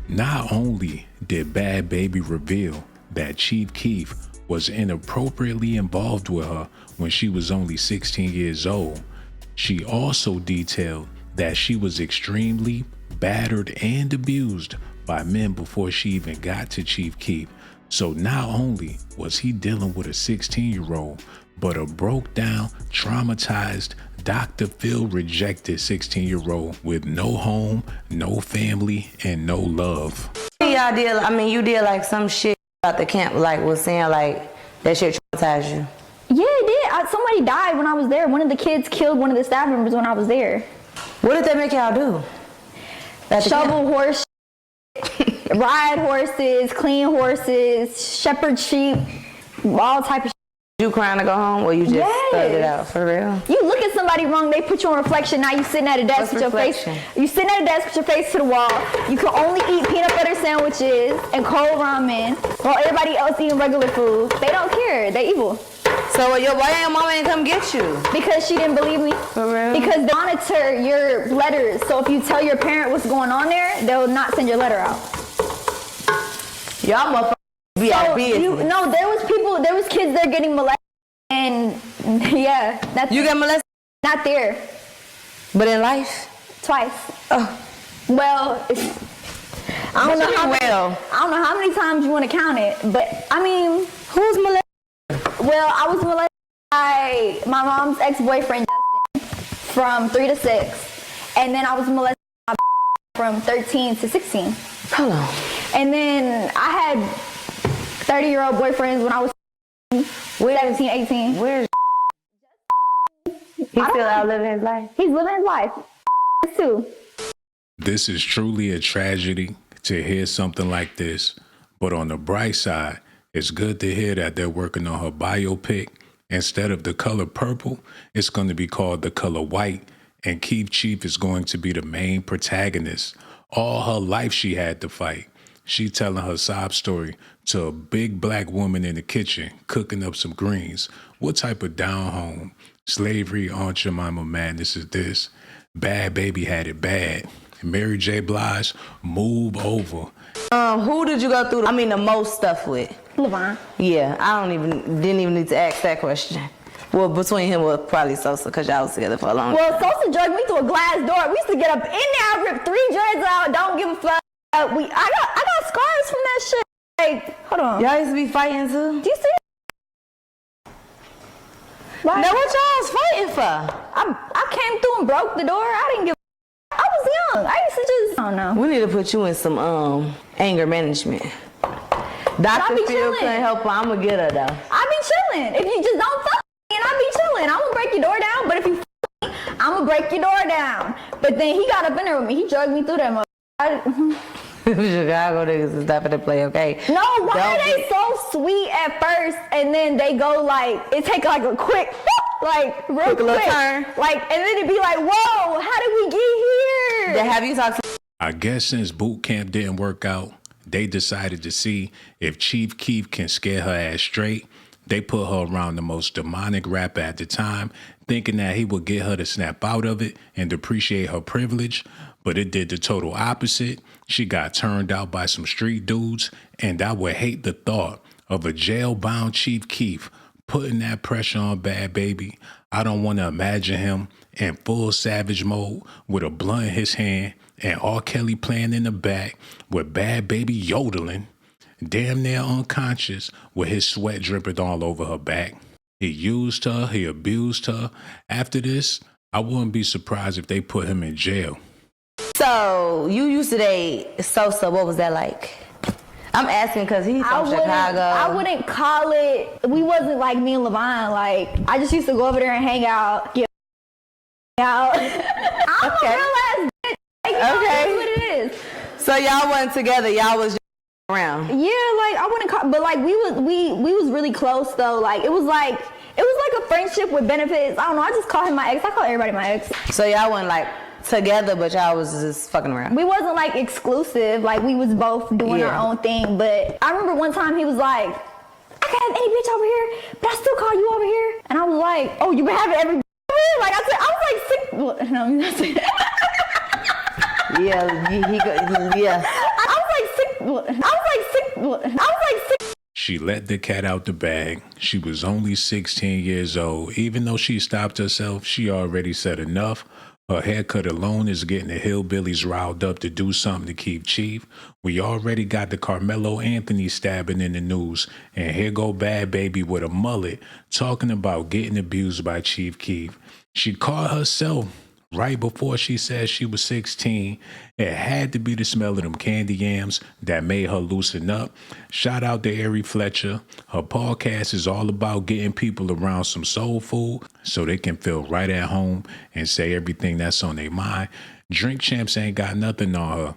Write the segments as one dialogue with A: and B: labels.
A: Not only did Bhad Bhabie reveal that Chief Keef was inappropriately involved with her when she was only 16 years old, she also detailed that she was extremely battered and abused by men before she even got to Chief Keef. So not only was he dealing with a 16-year-old, but a broke down, traumatized, Dr. Phil rejected 16-year-old with no home, no family, and no love.
B: Y'all did, you did like some shit about the camp, like was saying like that shit traumatized you.
C: Yeah, it did. Somebody died when I was there. One of the kids killed one of the staff members when I was there.
B: What did they make y'all do?
C: Shovel horse, ride horses, clean horses, shepherd sheep, all type of shit.
B: You crying to go home, or you just thugged it out for real?
C: You look at somebody wrong, they put you on reflection. Now you sitting at a desk with your face. You sitting at a desk with your face to the wall. You can only eat peanut butter sandwiches and cold ramen while everybody else eating regular food. They don't care. They evil.
B: So why your mama didn't come get you?
C: Because she didn't believe me.
B: For real?
C: Because they monitor your letters. So if you tell your parent what's going on there, they'll not send your letter out.
B: Y'all motherfuckers be out business.
C: No, there was kids there getting molested. And yeah, that's...
B: You got molested?
C: Not there.
B: But in life?
C: Twice.
B: Oh.
C: Well, I don't know how many times you want to count it, but I mean...
B: Who's molested?
C: Well, I was molested by my mom's ex-boyfriend, Justin, from 3 to 6. And then I was molested by from 13 to 16.
B: Hold on.
C: And then I had 30-year-old boyfriends when I was 17, 18.
B: Where's he still out living his life?
C: He's living his life. Too.
A: This is truly a tragedy to hear something like this, but on the bright side, it's good to hear that they're working on her biopic. Instead of the color purple, it's going to be called The Color White, and Keef Chief is going to be the main protagonist. All her life she had to fight. She telling her sob story to a big black woman in the kitchen, cooking up some greens. What type of down home, slavery, Aunt Jemima madness is this? Bhad Bhabie had it bad. Mary J. Blige, move over.
B: Who did you go through the most stuff with?
C: Levon.
B: Yeah, didn't even need to ask that question. Well, between him was probably Sosa, because y'all was together for a long time.
C: Well, Sosa drugged me through a glass door. We used to get up in there, rip 3 dreads out, don't give a fuck. I got scars from that shit. Like, hold on.
B: Y'all used to be fighting too?
C: Do you see? Why?
B: Now what y'all was fighting for?
C: I came through and broke the door. I didn't give a I was young. I used to just, I don't know.
B: We need to put you in some anger management. Dr. Phil couldn't help her. I'm gonna get her though.
C: I be chilling. If you just don't fuck me, and I be chilling. I'm gonna break your door down, but if you fuck me, I'm gonna break your door down. But then he got up in there with me. He drugged me through that motherfucker.
B: Chicago niggas is stopping to play, okay?
C: No, why are they so sweet at first and then they go like, it take like a quick, like real quick. Turn. Like, and then it'd be like, whoa, how did we get here?
B: Then have you talked to...
A: I guess since boot camp didn't work out, they decided to see if Chief Keef can scare her ass straight. They put her around the most demonic rapper at the time, thinking that he would get her to snap out of it and appreciate her privilege. But it did the total opposite. She got turned out by some street dudes, and I would hate the thought of a jail-bound Chief Keef putting that pressure on Bhad Bhabie. I don't want to imagine him in full savage mode with a blunt in his hand and R. Kelly playing in the back with Bhad Bhabie yodeling, damn near unconscious with his sweat dripping all over her back. He used her, he abused her. After this, I wouldn't be surprised if they put him in jail.
B: So, you used to date Sosa. What was that like? I'm asking because he's from Chicago.
C: I wouldn't call it, we wasn't like me and Levon. Like, I just used to go over there and hang out, get out. I'm a real ass bitch. Like, that's what it is.
B: So y'all wasn't together, y'all was just around.
C: Yeah, like I wouldn't call, but like we was really close though. Like it was like a friendship with benefits. I don't know, I just call him my ex. I call everybody my ex.
B: So y'all wasn't like together, but y'all was just fucking around.
C: We wasn't like exclusive, like we was both doing our own thing. But I remember one time he was like, I can have any bitch over here, but I still call you over here. And I was like, oh, you been having every like I said, I was like sick. Well, no, that's it.
B: Yeah.
C: I was
A: She let the cat out the bag. She was only 16 years old. Even though she stopped herself, she already said enough. Her haircut alone is getting the hillbillies riled up to do something to keep Chief. We already got the Carmelo Anthony stabbing in the news. And here go Bad Baby with a mullet talking about getting abused by Chief Keef. She caught herself right before she said she was 16. It had to be the smell of them candy yams that made her loosen up. Shout out to Ari Fletcher. Her podcast is all about getting people around some soul food so they can feel right at home and say everything that's on their mind. Drink Champs ain't got nothing on her.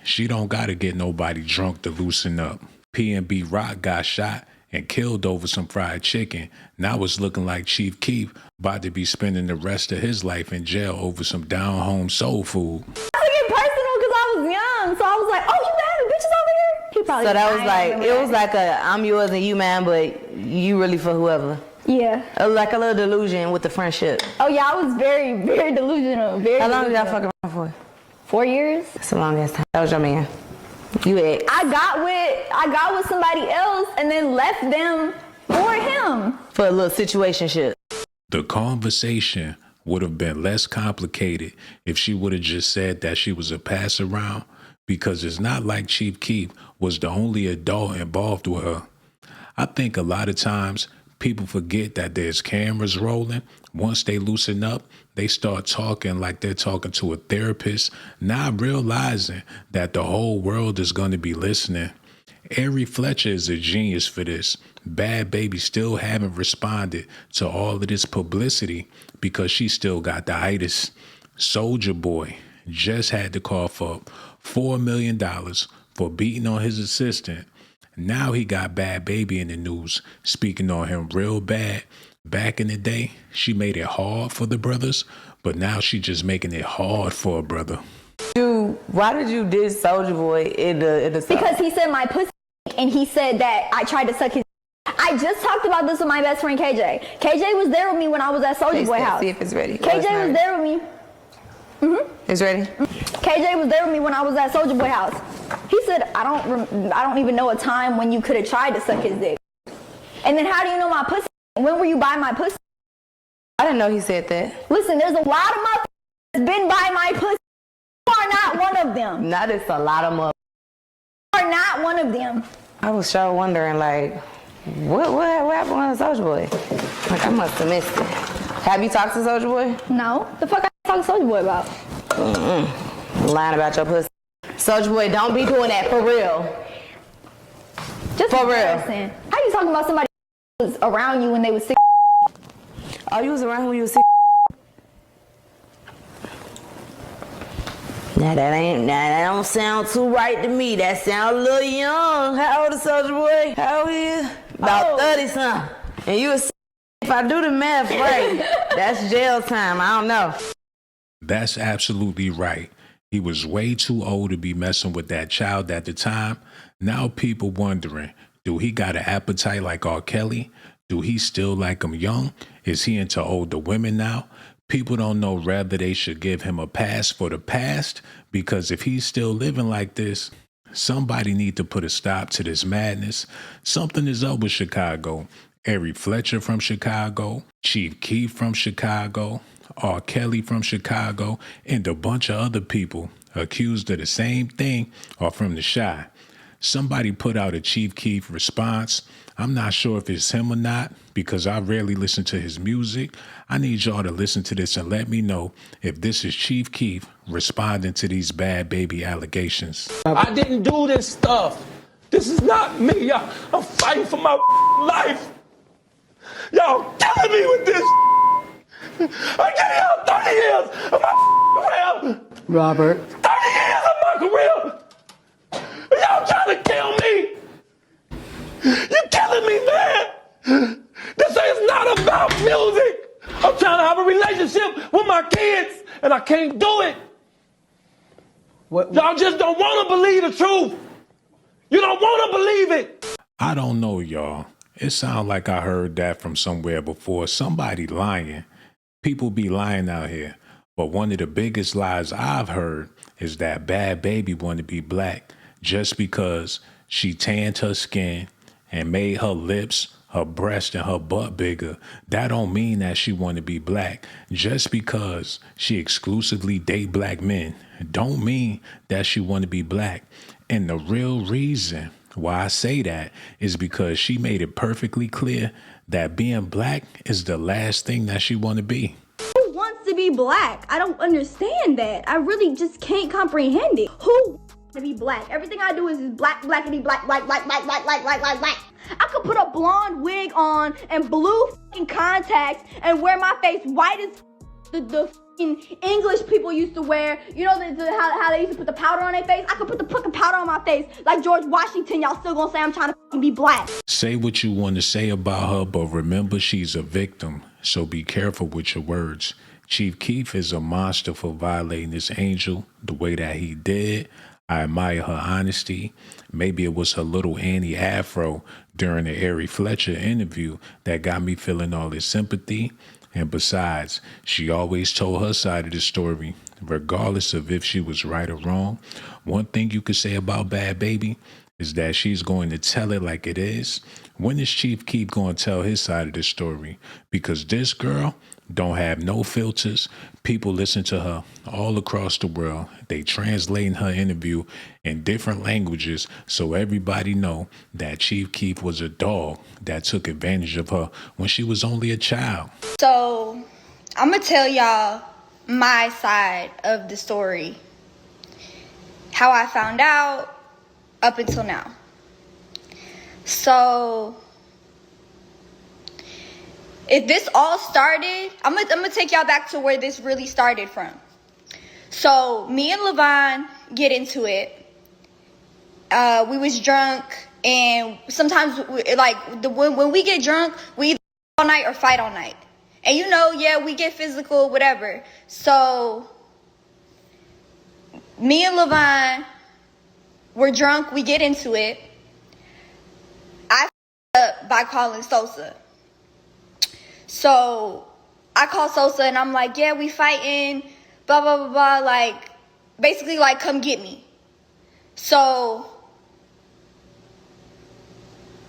A: She don't gotta get nobody drunk to loosen up. P&B Rock got shot and killed over some fried chicken. Now it's looking like Chief Keef about to be spending the rest of his life in jail over some down-home soul food.
C: I took it personal because I was young, so I was like, "Oh, you having bitches over here?" He probably.
B: So that was like, it was like a I'm yours and you mine, but you really for whoever.
C: Yeah.
B: Like a little delusion with the friendship.
C: Oh yeah, I was very, very delusional. Very.
B: How long did y'all
C: delusional.
B: fuck around for?
C: 4 years.
B: That's a long ass time. That was your man. You ex.
C: I got with somebody else and then left them for him.
B: For a little situationship.
A: The conversation would have been less complicated if she would have just said that she was a pass around, because it's not like Chief Keef was the only adult involved with her. I think a lot of times people forget that there's cameras rolling. Once they loosen up, they start talking like they're talking to a therapist, not realizing that the whole world is going to be listening. Ari Fletcher is a genius for this. Bad Baby still haven't responded to all of this publicity because she still got the itis. Soulja Boy just had to cough up $4 million for beating on his assistant. Now he got Bad Baby in the news, speaking on him real bad. Back in the day, she made it hard for the brothers, but now she just making it hard for a brother.
B: Dude, why did you diss Soulja Boy in the song?
C: Because he said my pussy, and he said that I tried to suck his. I just talked about this with my best friend KJ. KJ was there with me when I was at Soulja Boy house.
B: See if it's ready.
C: KJ was there with me.
B: It's ready?
C: KJ was there with me when I was at Soulja Boy house. He said, I don't even know a time when you could have tried to suck his dick. And then how do you know my pussy? When were you by my pussy?
B: I didn't know he said that.
C: Listen, there's a lot of motherfuckers that's been by my pussy. You are not one of them.
B: Not it's a lot of mother.
C: You are not one of them.
B: I was sure wondering, like, what happened on Soulja Boy? Like, I must have missed it. Have you talked to Soulja Boy?
C: No. The fuck I talk to Soulja Boy about?
B: Lying about your pussy. Soulja Boy, don't be doing that for real.
C: Just
B: for real.
C: embarrassing. How you talking about somebody who was around you when they was sick?
B: Oh, you was around when you was sick? Now that don't sound too right to me. That sound a little young. How old is Soulja Boy? How old is he? About 30 something. And you was, if I do the math right, that's jail time. I don't know.
A: That's absolutely right. He was way too old to be messing with that child at the time. Now people wondering, do he got an appetite like R. Kelly? Do he still like him young? Is he into older women now? People don't know whether they should give him a pass for the past, because if he's still living like this, somebody need to put a stop to this madness. Something is up with Chicago. Ari Fletcher from Chicago, Chief Keef from Chicago, R. Kelly from Chicago, and a bunch of other people accused of the same thing are from the Chi. Somebody put out a Chief Keef response. I'm not sure if it's him or not, because I rarely listen to his music. I need y'all to listen to this and let me know if this is Chief Keef responding to these Bad Baby allegations.
D: I didn't do this stuff. This is not me, y'all. I'm fighting for my life. Y'all killing me with this. I gave y'all 30 years of my career.
E: Robert.
D: 30 years of my career. Y'all trying to kill me. You killing me, man. This is not about music. I'm trying to have a relationship with my kids, and I can't do it. Y'all just don't want to believe the truth. You don't want to believe it.
A: I don't know, y'all. It sounds like I heard that from somewhere before. Somebody lying. People be lying out here. But one of the biggest lies I've heard is that Bad Baby want to be black. Just because she tanned her skin and made her lips, her breast, and her butt bigger, that don't mean that she want to be black. Just because she exclusively date black men don't mean that she want to be black. And the real reason why I say that is because she made it perfectly clear that being black is the last thing that she want to be.
E: Who wants to be black? I don't understand that. I really just can't comprehend it. Who wants to be black? Everything I do is black, blackity, black, black, black, black, black, black, black, black, black. I could put a blonde wig on and blue fucking contacts and wear my face white as the fucking English people used to wear. You know how they used to put the powder on their face? I could put the fucking powder on my face like George Washington. Y'all still gonna say I'm trying to fucking be black.
A: Say what you want to say about her, but remember she's a victim, so be careful with your words. Chief Keef is a monster for violating this angel the way that he did. I admire her honesty. Maybe it was her little Annie Afro during the Ari Fletcher interview that got me feeling all this sympathy. And besides, she always told her side of the story, regardless of if she was right or wrong. One thing you could say about Bad Baby is that she's going to tell it like it is. When is Chief Keef going to tell his side of the story? Because this girl don't have no filters. People listen to her all across the world. They translating her interview in different languages so everybody know that Chief Keef was a dog that took advantage of her when she was only a child.
C: So, I'm going to tell y'all my side of the story. How I found out up until now. So, if this all started, I'm gonna take y'all back to where this really started from. So, me and Levon get into it. We was drunk, and sometimes, when we get drunk, we either all night or fight all night. And you know, yeah, we get physical, whatever. So, me and Levon, we're drunk, we get into it. I up by calling Sosa. So I call Sosa and I'm like, yeah, we fighting, blah, blah, blah, blah. Like, basically, like, come get me. So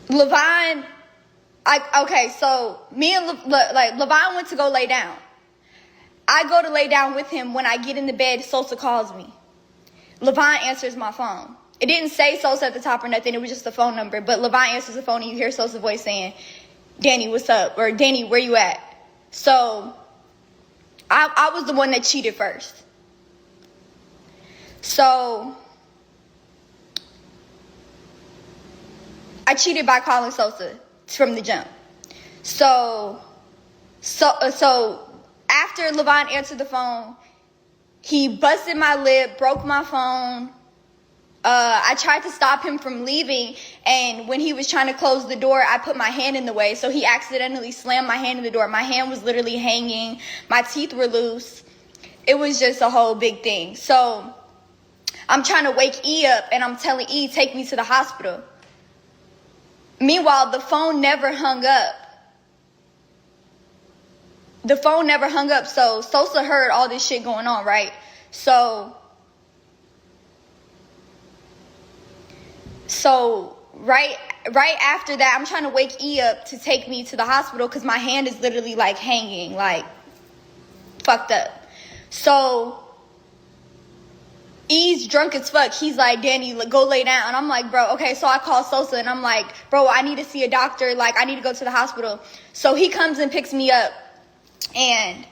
C: Levon, so me and Levon went to go lay down. I go to lay down with him. When I get in the bed, Sosa calls me. Levon answers my phone. It didn't say Sosa at the top or nothing. It was just the phone number. But Levon answers the phone and you hear Sosa's voice saying, Danny, what's up? Or Danny, where you at? So I was the one that cheated first. So I cheated by calling Sosa from the jump. So after Levon answered the phone, he busted my lip, broke my phone. I tried to stop him from leaving, and when he was trying to close the door, I put my hand in the way, so he accidentally slammed my hand in the door. My hand was literally hanging. My teeth were loose. It was just a whole big thing. So I'm trying to wake E up, and I'm telling E, take me to the hospital. Meanwhile, the phone never hung up. The phone never hung up, so Sosa heard all this shit going on, right? So right after that, I'm trying to wake E up to take me to the hospital because my hand is literally like hanging, like fucked up. So E's drunk as fuck. He's like, Danny, go lay down. And I'm like, bro, okay. So I call Sosa and I'm like, bro, I need to see a doctor. Like, I need to go to the hospital. So he comes and picks me up and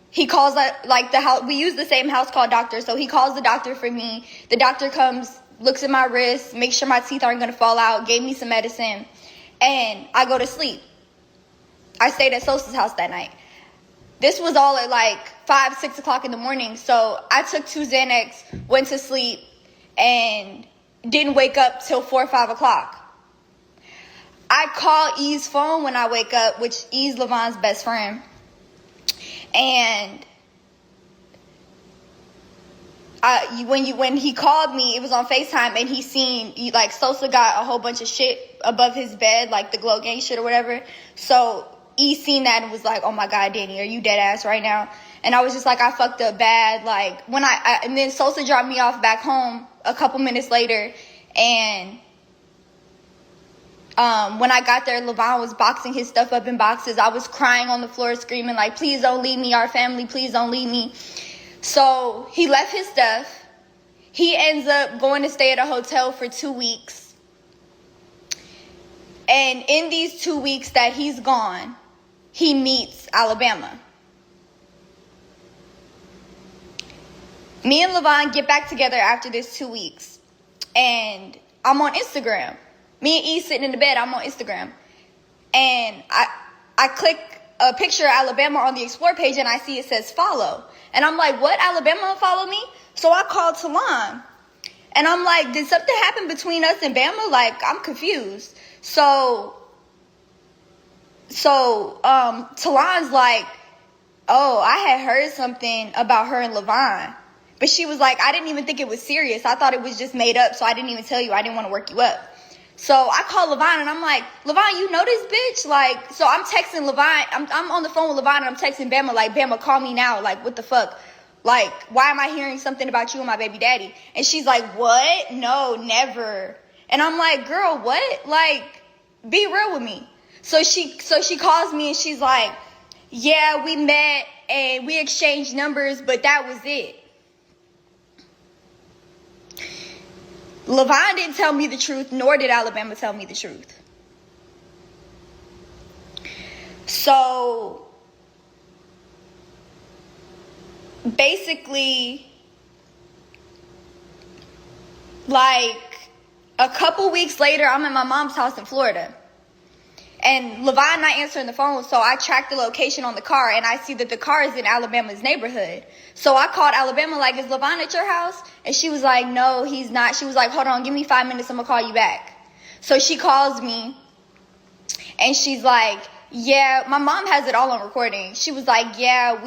C: he calls like the house. We use the same house call doctor. So he calls the doctor for me. The doctor comes, looks at my wrist, makes sure my teeth aren't going to fall out, gave me some medicine, and I go to sleep. I stayed at Sosa's house that night. This was all at like 5, 6 o'clock in the morning, so I took 2 Xanax, went to sleep, and didn't wake up till 4 or 5 o'clock. I call E's phone when I wake up, which E's Levon's best friend, and when he called me, it was on FaceTime, and he seen, like, Sosa got a whole bunch of shit above his bed, like the glow gang shit or whatever. So E seen that and was like, oh my God, Danny, are you dead ass right now? And I was just like, I fucked up bad. Like, when and then Sosa dropped me off back home a couple minutes later,
E: And when I got there, Levon was boxing his stuff up in boxes. I was crying on the floor, screaming like, please don't leave me, our family, please don't leave me. So he left his stuff. He ends up going to stay at a hotel for 2 weeks. And in these 2 weeks that he's gone, he meets Alabama. Me and Levon get back together after this 2 weeks. And I'm on Instagram. Me and E sitting in the bed, I'm on Instagram. And I click a picture of Alabama on the Explore page and I see it says follow. And I'm like, what? Alabama follow me? So I called Talon. And I'm like, did something happen between us and Bama? Like, I'm confused. So Talon's like, oh, I had heard something about her and Levon. But she was like, I didn't even think it was serious. I thought it was just made up, so I didn't even tell you. I didn't want to work you up. So I called Levon, and I'm like, Levon, you know this bitch? Like, so I'm texting Levon. I'm on the phone with Levon, and I'm texting Bama, like, Bama, call me now. Like, what the fuck? Like, why am I hearing something about you and my baby daddy? And she's like, what? No, never. And I'm like, girl, what? Like, be real with me. So she calls me, and she's like, yeah, we met, and we exchanged numbers, but that was it. Levon didn't tell me the truth, nor did Alabama tell me the truth. So, basically, like, a couple weeks later, I'm at my mom's house in Florida. And Levon not answering the phone, so I tracked the location on the car, and I see that the car is in Alabama's neighborhood. So I called Alabama, like, is Levon at your house? And she was like, no, he's not. She was like, hold on, give me 5 minutes, I'm gonna call you back. So she calls me, and she's like, yeah, my mom has it all on recording. She was like, yeah,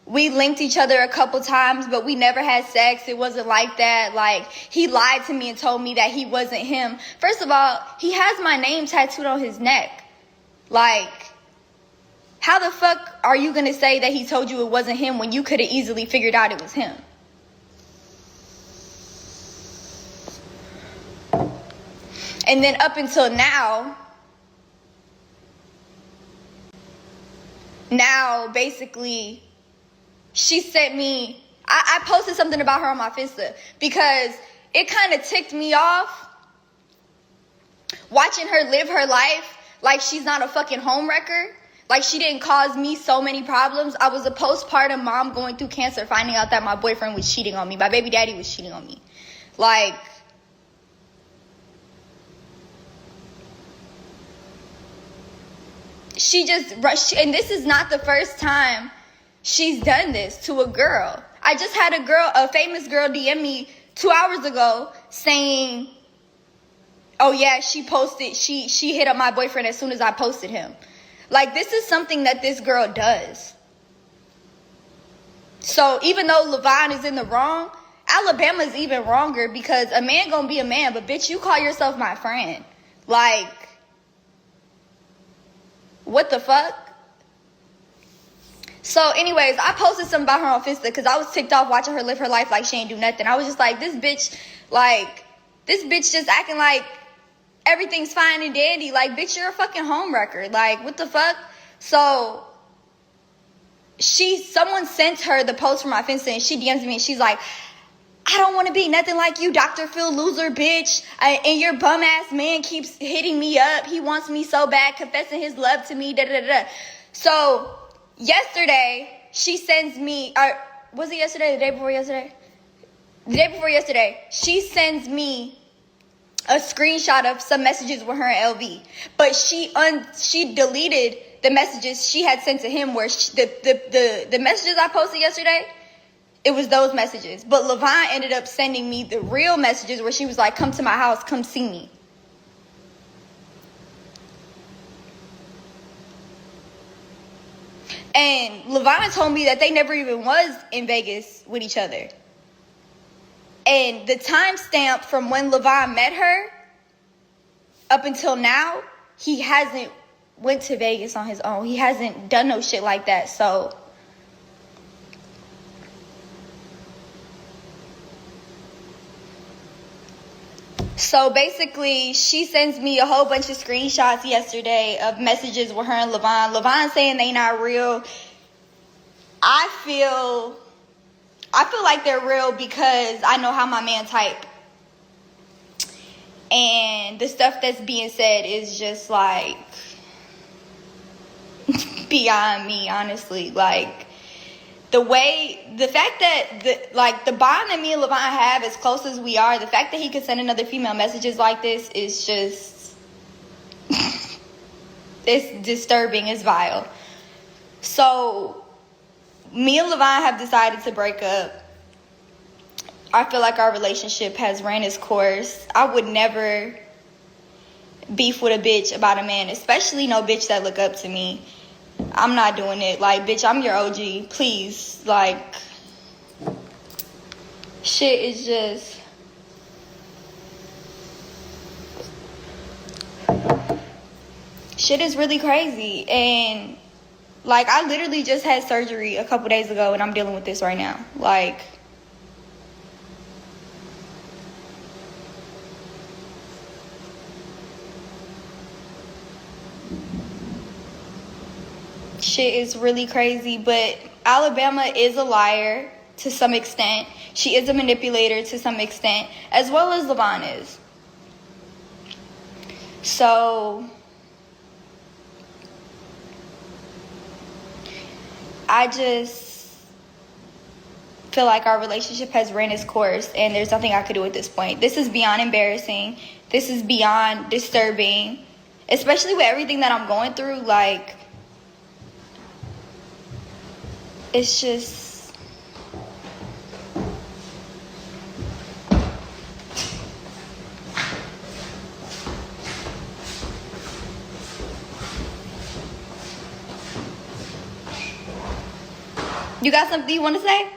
E: we linked each other a couple times, but we never had sex. It wasn't like that. Like, he lied to me and told me that he wasn't him. First of all, he has my name tattooed on his neck. Like, how the fuck are you going to say that he told you it wasn't him when you could have easily figured out it was him? And then up until now, basically, she sent me, I posted something about her on my Finsta because it kind of ticked me off watching her live her life like she's not a fucking homewrecker. Like, she didn't cause me so many problems. I was a postpartum mom going through cancer, finding out that my boyfriend was cheating on me. My baby daddy was cheating on me. Like, she just rushed, and this is not the first time she's done this to a girl. I just had a famous girl DM me 2 hours ago saying, oh yeah, she hit up my boyfriend as soon as I posted him. Like, this is something that this girl does. So even though Levon is in the wrong, Alabama's even wronger because a man gonna be a man, but bitch, you call yourself my friend. Like, what the fuck? So anyways, I posted something about her on Finsta because I was ticked off watching her live her life like she ain't do nothing. I was just like, this bitch just acting like everything's fine and dandy. Like, bitch, you're a fucking homewrecker. Like, what the fuck? So someone sent her the post from my Finsta and she DMs me and she's like, I don't want to be nothing like you, Dr. Phil loser, bitch. And your bum ass man keeps hitting me up. He wants me so bad, confessing his love to me, da da da. So yesterday, she sends me, was it yesterday, the day before yesterday? The day before yesterday, she sends me a screenshot of some messages with her and LV. But she deleted the messages she had sent to him where the messages I posted yesterday, it was those messages. But Levon ended up sending me the real messages where she was like, come to my house, come see me. And Levon told me that they never even was in Vegas with each other. And the timestamp from when Levon met her up until now, he hasn't went to Vegas on his own. He hasn't done no shit like that. So So basically, she sends me a whole bunch of screenshots yesterday of messages with her and Levon. Levon saying they not real. I feel like they're real because I know how my man type. And the stuff that's being said is just like beyond me, honestly. Like, the fact that the bond that me and Levon have, as close as we are, the fact that he could send another female messages like this is just, it's disturbing, it's vile. So, me and Levon have decided to break up. I feel like our relationship has ran its course. I would never beef with a bitch about a man, especially no bitch that look up to me. I'm not doing it. Like, bitch, I'm your OG. Please. Like, shit is just... shit is really crazy. And, like, I literally just had surgery a couple days ago and I'm dealing with this right now. Like... shit is really crazy, but Alabama is a liar to some extent. She is a manipulator to some extent, as well as Levon is. So, I just feel like our relationship has ran its course and there's nothing I could do at this point. This is beyond embarrassing. This is beyond disturbing, especially with everything that I'm going through. Like, it's just... You got something you want to say?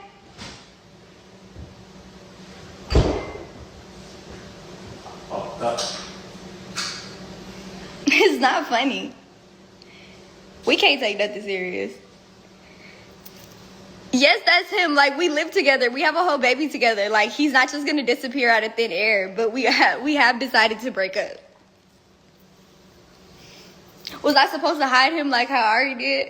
E: It's not funny. We can't take nothing serious. Yes, that's him. Like, we live together. We have a whole baby together. Like, he's not just gonna disappear out of thin air. But we have decided to break up. Was I supposed to hide him like how Ari did?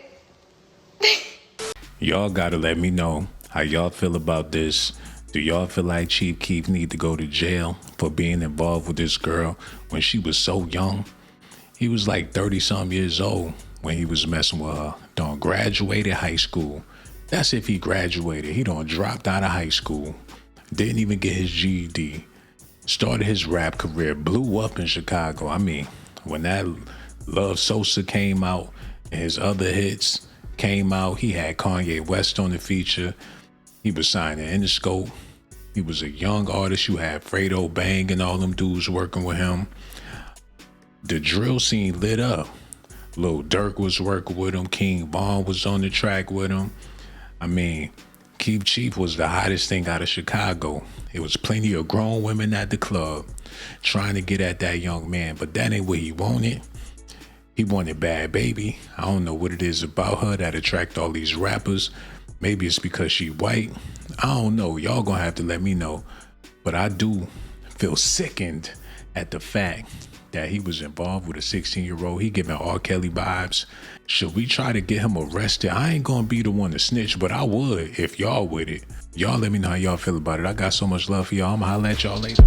A: Y'all gotta let me know how y'all feel about this. Do y'all feel like Chief Keef need to go to jail for being involved with this girl when she was so young? He was like 30-something years old when he was messing with her. Done graduated high school. That's if he graduated. He done dropped out of high school. Didn't even get his GED. Started his rap career. Blew up in Chicago. I mean, when that Love Sosa came out and his other hits came out, he had Kanye West on the feature. He was signed to Interscope. He was a young artist. You had Fredo Bang and all them dudes working with him. The drill scene lit up. Lil Durk was working with him. King Von was on the track with him. I mean, Chief Keef was the hottest thing out of Chicago. It was plenty of grown women at the club trying to get at that young man, but that ain't what he wanted. He wanted Bad Baby. I don't know what it is about her that attract all these rappers. Maybe it's because she white. I don't know. Y'all gonna have to let me know. But I do feel sickened at the fact that he was involved with a 16-year-old. He giving R. Kelly vibes. Should we try to get him arrested? I ain't gonna be the one to snitch, but I would if y'all with it. Y'all let me know how y'all feel about it. I got so much love for y'all. I'ma holla at y'all later.